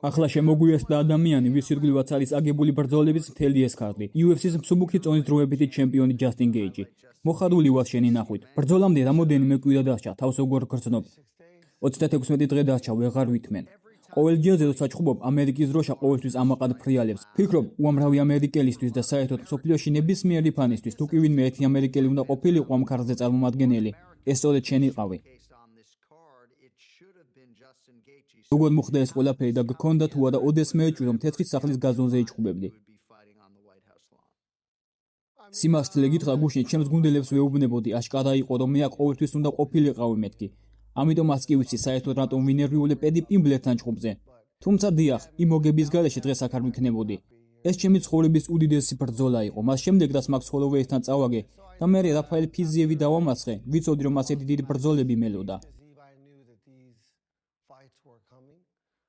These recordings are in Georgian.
ახლა შემოგვიესწრა ადამიანი, ვის ირგვლივაც არის აგებული ბრძოლების მთელი ეს ქარდი. UFC-ს მსუბუქი წონის დროებითი ჩემპიონი ჯასტინ გეიჯი. მოხარული ვარ შენი ნახვით. ბრძოლამდე რამოდენიმე კვირა დასჭა, თავს როგორ გრძნობ. 36 დღე დასჭა, ვეღარ ვითმენ. ყოველ ჯერზე როცა ჩხუბობ, ამერიკის დროშა ყოველთვის ამაყად ფრიალებს. ფიქრობ, უამრავი ამერიკელისთვის და საერთოდ მსოფლიოში ნებისმიერი ფანისთვის, თუ კი ვინმე ერთი ამერიკელი უნდა ყოფილიყო ამ ქარდზე წარმომადგენელი, ეს სწორედ შენი ყავი. როგორ მოხდა ეს ყველაფერი და გქონდა თუ არა ოდესმე ეჭვი, რომ თეთრი სახლის გაზონზე იჩხუბებდი. სიმართლე გითხრა, გუშინ ჩემს გუნდელებს ვეუბნებოდი, აშკარა იყო, რომ მე აქ ყოველთვის უნდა ყოფილიყავი მეთქი. ამიტომაც კი ვიცი საერთოდ რატომ ვინერვიულე პედი პიმბლერთან ჩხუბზე. თუმცა დიახ, იმ მოგების გარეშე დღეს აქ არ ვიქნებოდი. ეს ჩემი ცხოვრების უდიდესი ბრძოლა იყო. მას შემდეგ რაც მაქს ჰოლოვეისთან წავაგე და მე რაფაელ ფიზიევი დავამარცხე, ვიცოდი რომ ასეთი დიდი ბრძოლები მელოდა.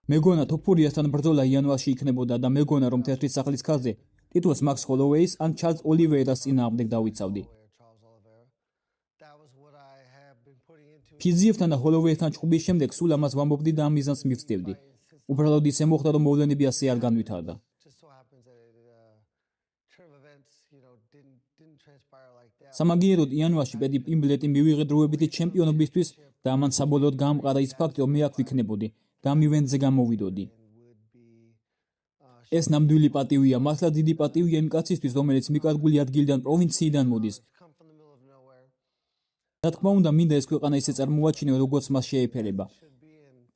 მეგონა თოფურიასთან ბრძოლა იანვარში იქნებოდა და მეგონა რომ თეთრი სახლის ქარზე ტიტულს მაქს ჰოლოვეის ან ჩარლზ ოლივეირას წინააღმდეგ დავიცავდი. ფიზიევთან და ჰოლოვეისთან ჩხუბის შემდეგ სულ ამას ვამბობდი და ამ მიზანს მივწევდი. უბრალოდ ისე მოხდა, რომ მოვლენები ასე არ განვითარდა. სამაგიეროდ იანვარში პედი პიმბლეტი მივიღე დროებითი ჩემპიონობისთვის და ამან საბოლოოდ გაამყარა ის ფაქტი, რომ მე აქ ვიქნებოდი და ამ ივენტზე გამოვიდოდი. ეს ნამდვილი პატივია, მართლა დიდი პატივია იმ კაცისთვის, რომელიც მიკარგული ადგილიდან პროვინციიდან მოდის. რა თქმა უნდა, მინდა ეს ქვეყანა ისე წარმოვაჩინო, როგორც მას შეეფერება.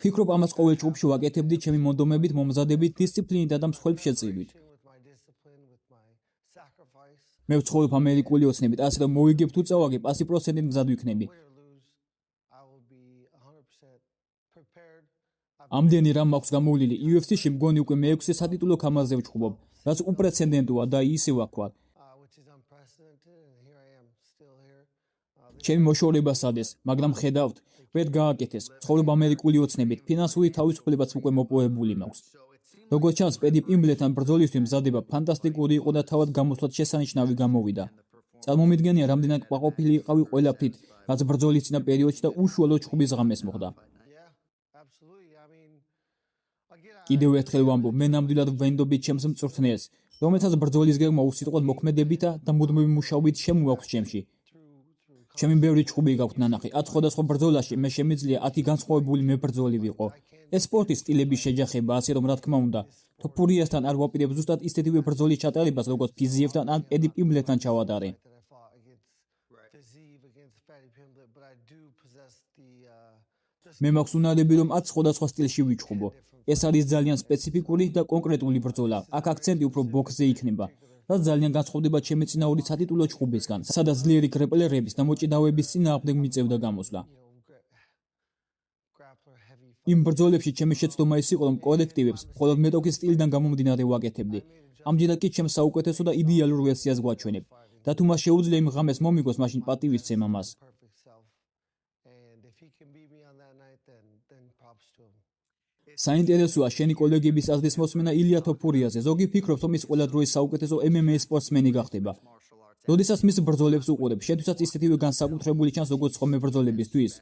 ფიქრობ, ამას ყოველ ჯგუფში ვაკეთებდი ჩემი მონდომებით, მომზადებით, დისციპლინითა და მსხვერპ შეწირვით. მე ვცხოვრობ ამერიკული ოცნებით, ასე რომ მოვიგებ თუ წავაგე, 100%-ით მზად ვიქნები. ამდენი რამ მაქვს გამოვლილი, UFC-ში მგონი უკვე მე-6 სატიტულო ქამარზე ვჩხუბობ, რაც უპრეცედენტოა და ისევ აქ ვარ. ჩემი მოშორება სადეს, მაგრამ ხედავთ, ვერ გააკეთეს. ცხოვრობ ამერიკული ოცნებით, ფინანსური თავისუფლებაც უკვე მოპოვებული მაქვს. როგორც ჩანს, პედი პიმბლერთან ბრძოლისთვის მზადება ფანტასტიკური იყო და თავად გამოსვლად შესანიშნავი გამოვიდა. წარმომიდგენია, რამდენად ყვაყოფილი იყავი ყველაფრით, რაც ბრძოლის წინა პერიოდში და უშუალოდ ჩხუბის ღამეს მოხდა. კიდევ ერთხელ ვამბობ, მე ნამდვილად ვენდობით ჩემს მწვრთნელს, რომელსაც ბრძოლის გეგმა უსიტყვოდ მოქმედებითა და მუდმივი მუშაობით შემოაქვს ჩემში. ჩემი ბევრი ჩხუბი გაქვთ ნანახი. 10 სხვადასხვა ბრძოლაში მე შემიძლია 10 განსხვავებული მებრძოლი ვიყო. ეს სპორტის სტილების შეჯახება, ასე რომ რა თქმა უნდა, თოფურიასთან არ ვაპირებ ზუსტად ისეთივე ბრძოლის ჩატარებას, როგორც ფიზიევთან ან პედი პიმბლერთან ჩავატარე. მე მაქვს უნარები, რომ 10 სხვადასხვა სტილში ვიჩხუბო. ეს არის ძალიან სპეციფიკური და კონკრეტული ბრძოლა. აქ აქცენტი უფრო ბოქსზე იქნება. რაც ძალიან განსხვავდება ჩემი წინაური სატიტულო ჩხუბისგან, სადაც ძლიერი გრეპლერების და მოჭიდავების წინააღმდეგ მიწევდა გამოსვლა. იმ ბრძოლებში ჩემი შეცდომა ის იყო, რომ კოლექტივებს მხოლოდ მეტოქის სტილიდან გამომდინარე ვაკეთებდი. ამჯერად კი ჩემს საუკეთესო და იდეალურ ვერსიას გვაჩვენებ. და თუ მას შეუძლია იმ ღამეს მომიგოს, მაშინ პატივისცემ ამას. საინტერესოა შენი კოლეგების აზრის მოსმენა ილია თოფურიაზე. ზოგი ფიქრობს, რომ ის ყველა დროის საუკეთესო MMA სპორტსმენი გახდება. როდესაც მის ბრძოლებს უყურებ, შენთვისაც ისეთივე განსაკუთრებული ჩანს, როგორც სხვა მებრძოლებისთვის.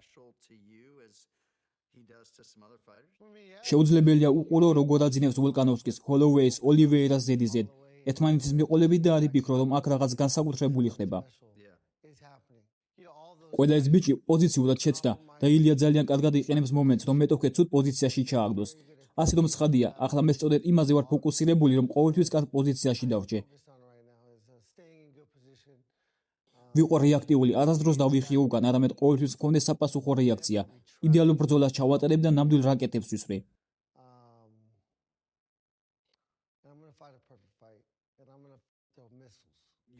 შეუძლებელია უყურო, როგორ აძინებს ვოლკანოვსკის, ჰოლოვეის, ოლივეირას ზედიზედ. ერთმანეთის მიყოლებით და არ იფიქრო, რომ აქ რაღაც განსაკუთრებული ხდება. ყველა ეს ბიჭი პოზიციურად შეცდა და ილია ძალიან კარგად იყენებს მომენტს, რომ მეტოქე ცუდ პოზიციაში ჩააგდოს. ასე რომ ცხადია, ახლა მე სწორედ იმაზე ვარ ფოკუსირებული, რომ ყოველთვის კარგ პოზიციაში დავრჩე. ვიყო რეაქტიული, არასდროს დავიხიო უკან, არამედ ყოველთვის მქონდეს საპასუხო რეაქცია. იდეალურ ბრძოლას ჩავატარებ და ნამდვილ რაკეტებს ვისვრე.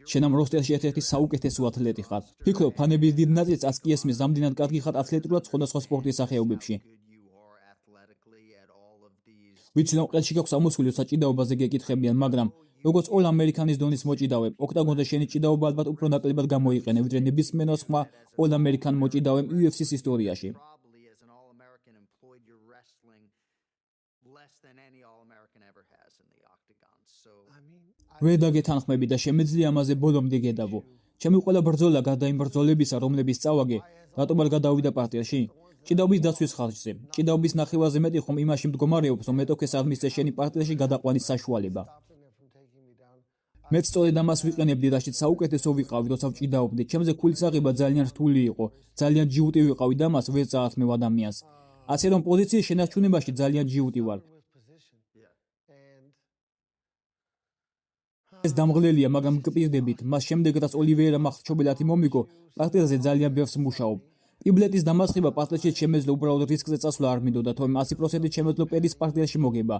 შენ ამ როსტერში ერთ-ერთი საუკეთესო ათლეტი ხარ. ფიქრობ, ფანების დიდ ნაწილს კი ესმის, რამდენად კარგი ხარ ათლეტურად სხვადასხვა სპორტის სახეობებში. ვიცი, რომ ყელში გაქვს ამოსული საჭიდაობაზე გეკითხებიან, მაგრამ როგორც all ამერიკანის დონის მოჭიდავე, ოქტაგონზე შენი ჭიდაობა ალბათ უფრო ნაკლებად გამოიყენე, ვიდრე ნებისმიერ სხვა all ამერიკან მოჭიდავემ UFC-ს ისტორიაში. ვერ დაგეთანხმები და შემეძლია ამაზე ბოლომდე გედავო. ჩემი ყველა ბრძოლა გარდა იმ ბრძოლებისა, რომლებიც წავაგე, რატომ არ გადავიდა პარტიაში? ჭიდაობის დაცვის ხარჯზე. ჭიდაობის ნახევარზე მეტი ხომ იმაში მდგომარეობს, რომ მეტოქეს არ მისცეს შენი პარტიაში გადაყვანის საშუალება. მეც სწორედ ამას ვიყენებდი, რაშიც საუკეთესო ვიყავი, როცა ვჭიდაობდი. ჩემზე ქულის აღება ძალიან რთული იყო, ძალიან ჯიუტი ვიყავი და მას ვერ წაართმევ ადამიანს. ასე რომ პოზიციის შენარჩუნებაში ძალიან ჯიუტი ვარ. ეს დამღლელია, მაგრამ გპირდებით, მას შემდეგ რაც ოლივეირა მახრჩობელათი მომიგო, პარტიაზე ძალიან ბევრს მუშაობ. პიბლეტის დამარცხება პარტიაში შემეძლო უბრალოდ რისკზე წასვლა არ მინდოდა, თორემ 100% შემეძლო პერის პარტიაში მოგება.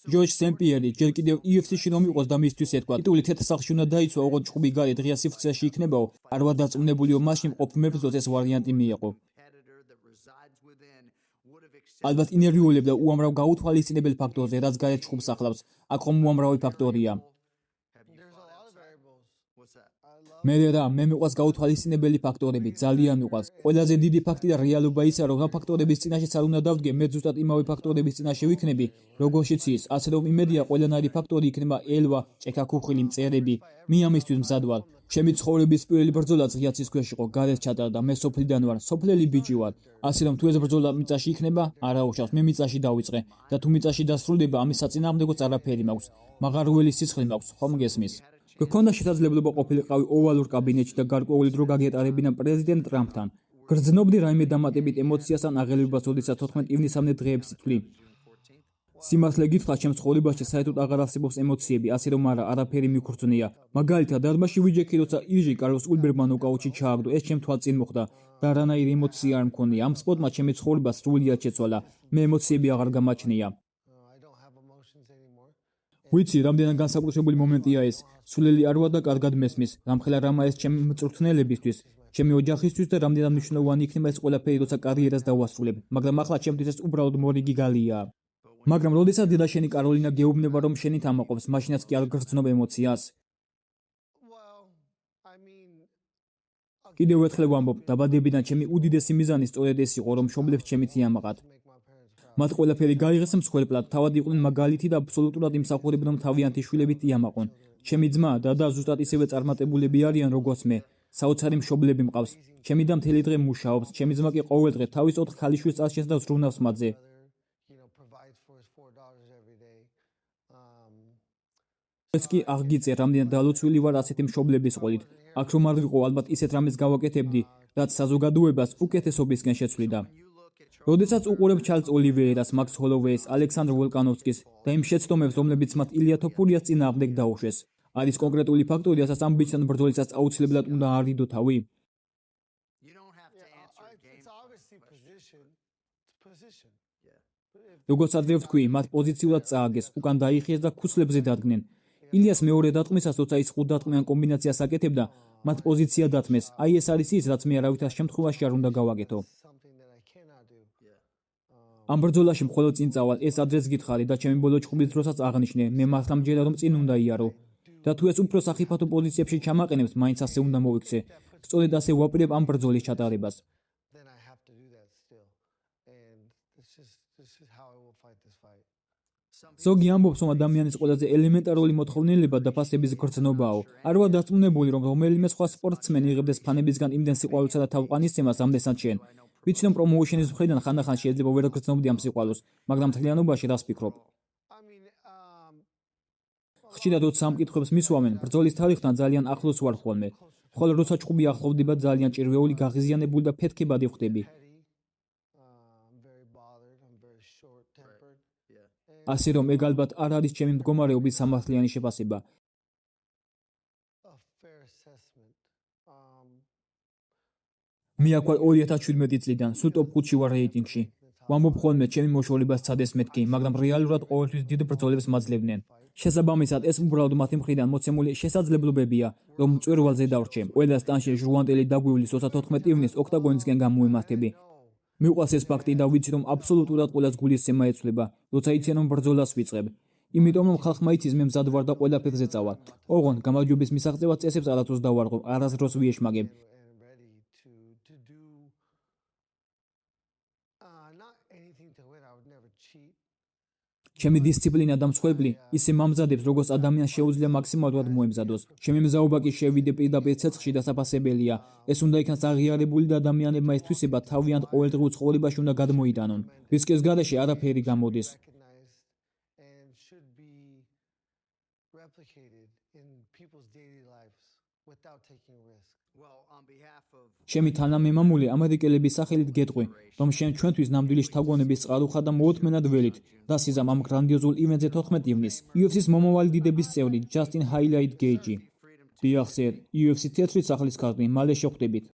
ჯორჯ სენ-პიერი ჯერ კიდევ UFC-ში რომ იყოს და მისთვის ეთქვა, ტიტული თეთრ სახლში უნდა დაიცვა, ოღონდ ჩხუბი გარე დღეა სივრცეში იქნებაო, არ ვარ დარწმუნებულიო მაშინ მყოფ მებრძოლს ეს ვარიანტი მიეყო. ალბათ ინერვიულებ და უამრავ გაუთვალისწინებელ ფაქტორზე, რაც გარეთ ჩხუბს ახლავს. აქ ხომ უამრავი ფაქტორია. მე მიყვარს გაუთვალისწინებელი ფაქტორები, ძალიან მიყვარს. ყველაზე დიდი ფაქტი და რეალობა ისაა, რომ რა ფაქტორების წინაშეც არ უნდა დავდგე, მე ზუსტად იმავე ფაქტორების წინაშე ვიქნები, როგორშიც ის. ასე რომ იმედია ყველანაირი ფაქტორი იქნება ელვა, ჭექა-ქუხილი, მწერები. მე ამისთვის მზად ვარ. ჩემი ცხოვრების პირველი ბრძოლაც ღიაცის ქვეშ იყო, გარეთ ჩატარდა, მე სოფლიდან ვარ, სოფლელი ბიჭი ვარ. ასე რომ თუ ეს ბრძოლა მიწაში იქნება, არა უშავს, მე მიწაში დავიწყე და თუ მიწაში დასრულდება, ამის საწინააღმდეგოც არაფერი მაქვს. მაღარველი სიცხლი მაქვს, ხომ გესმის? გქონდა შესაძლებლობა ყოფილიყავი ოვალურ კაბინეტში და გარკვეული დრო გაგეტარებინა პრეზიდენტ ტრამპთან. გრძნობდი რაიმე დამატებით ემოციას ან აღელვებას, როდესაც 14 ივნისამდე დღეებს ითვლი. სიმართლე გითხრათ, ჩემს ცხოვრებაში საერთოდ აღარ არსებობს ემოციები, ასე რომ არაფერი მიქორწნია. მაგალითად, დარბაზში ვიჯექი, როცა ირჟი კარლოს ულბერმა ნოკაუტში ჩააგდო, ეს ჩემ თვალწინ მოხდა და არანაირი ემოცია არ მქონია. ამ სპორტმა ჩემი ცხოვრება სრულიად შეცვალა. მე ემოციები აღარ გამაჩნია. ვიცი, რამდენად განსაკუთრებული მომენტია ეს. სულელი არ ვარ და კარგად მესმის. რამხელა რამა ეს ჩემი მწვრთნელებისთვის, ჩემი ოჯახისთვის და რამდენად მნიშვნელოვანი იქნება ეს ყველაფერი, როცა კარიერას დავასრულებ. მაგრამ ახლა ჩემთვის ეს უბრალოდ მორიგი გალია. მაგრამ როდესაც დედაშენი კაროლინა გეუბნება, რომ შენით ამაყობს, მაშინაც კი არ გრძნობ ემოციას. კიდევ ერთხელ ვამბობ, დაბადებიდან ჩემი უდიდესი მიზანი სწორედ ეს იყო, რომ მშობლებს ჩემით იამაყათ. მათ ყველაფერი გაიღეს მსხვერპლად, თავად იყვნენ მაგალითი და აბსოლუტურად იმსახურებდნენ, რომ თავიანთი შვილებით იამაყონ. ჩემი ძმა, დადა ზუსტად ისევე წარმატებულები არიან, როგორც მე. საოცარი მშობლები მყავს. ჩემი და მთელი დღე მუშაობს, ჩემი ძმა კი ყოველ დღე თავის 4 ქალიშვილს წარსჩენს და ზრუნავს მათზე. ეს კი აღგიწე, რამდენად დალოცვილი ვარ ასეთი მშობლების ყოლით. აქ რომ არ ვიყო, ალბათ ისეთ რამეს გავაკეთებდი, რაც საზოგადოებას უკეთესობისკენ შეცვლიდა. როდესაც უყურებ ჩარლზ ოლივეირას, მაქს ჰოლოვეის, ალექსანდრ ვოლკანოვსკის და იმ შეცდომებს, რომლებიც მათ ილია თოფურიას წინააღმდეგ დაუშვეს, არის კონკრეტული ფაქტორი, რასაც ამ ბიჭთან ბრძოლისას აუცილებლად უნდა არიდო თავი? როგორც ადრე ვთქვი, მათ პოზიციურად წააგეს, უკან დაიხიეს და ქუსლებზე დადგნენ. ილიას მეორე დარტყმისას, როცა ის 5 დარტყმიან კომბინაციას აკეთებდა, მათ პოზიცია დათმეს. აი ეს არის ის, რაც მე არავითარ შემთხვევაში არ უნდა გავაკეთო. ამ ბრძოლაში მხოლოდ წინ წავალ, ეს ადრეც გითხარი და ჩემი ბოლო ჩხუბის დროსაც აღნიშნე, მე მართლა მჯერა რომ წინ უნდა იარო. და თუ ეს უფრო სახიფათო პოზიციებში ჩამაყენებს, მაინც ასე უნდა მოვიქცე. სწორედ ასე ვაპირებ ამ ბრძოლის ჩატარებას. ზოგი ამბობს, რომ ადამიანის ყველაზე ელემენტარული მოთხოვნილება დაფასების გრძნობაა. არ ვარ დარწმუნებული, რომ რომელიმე სხვა სპორტსმენი იღებდეს ფანებისგან იმდენ სიყვარულსა და თავყანისცემას, რამდენსაც შენ. ვიცი, რომ პრომოუშენის მხრიდან ხანდახან შეიძლება ვერ გრძნობდი ამ სიყვარულს, მაგრამ მთლიანობაში რას ფიქრობ? ხშირად როცა ამ კითხვებს მისვამენ, ბრძოლის თარიღთან ძალიან ახლოს ვარ ხოლმე. ხოლო როცა ჩხუბი ახლოვდება, ძალიან ჭირვეული, გაღიზიანებული და ფეთქებადი ვხდები. ასე რომ ეგ ალბათ არ არის ჩემი მდგომარეობის სამართლიანი შეფასება. მე აქ ვარ 2017 წლიდან, სულ ტოპ 5-ში ვარ რეიტინგში. ვამბობ ხოლმე, ჩემი მოშორება სცადეს მეთქი, მაგრამ რეალურად ყოველთვის დიდ ბრძოლებს მაძლევდნენ. შესაბამისად, ეს უბრალოდ მათი მხრიდან მოცემული შესაძლებლობებია, რომ მწვერვალზე დავრჩე. ყველა სტანში ჟუანტელი დაგვივლის 34 ივნის ოქტაგონისკენ გამოვემართები. მიყვარს ეს ფაქტი და ვიცი, რომ აბსოლუტურად ყველას გულისცემა ეცვლება, როცა იციან, რომ ბრძოლას ვიწყებ. იმიტომ რომ ხალხმა იცის, მე მზად ვარ და ყველაფერზე წავალ. ოღონდ გამარჯვების მისაღწევად წესებს არასდროს დავარღვევ, არასდროს ვიეშმაგებ. ჩემი დისციპლინა და მსხვერპლი ისე მამზადებს, როგორც ადამიანს შეუძლია მაქსიმალურად მოემზადოს. ჩემი მზაობა კი შევიდე პირდაპირ ცეცხლში დასაფასებელია. ეს უნდა იქნას აღიარებული და ადამიანებმა ეს თვისება თავიანთ ყოველდღიურ ცხოვრებაში უნდა გადმოიტანონ. რისკის გარეშე არაფერი გამოდის. And should be replicated in people's daily lives without taking risk. ჩემი თანამემამული ამერიკელების სახელით გეტყვი, რომ ჩვენთვის ნამდვილი შთაგონების წყაროხა და მოუთმენად ველით დასიზამ ამ გრანდიოზულ ივენტზე 14 ივნისს UFC-ს მომავალი დიდების წევრი ჯასტინ ჰაილაით გეიჯი. დიახ, სერ, UFC თეთრი სახლის ქარხნი, მალე შეხვდებით.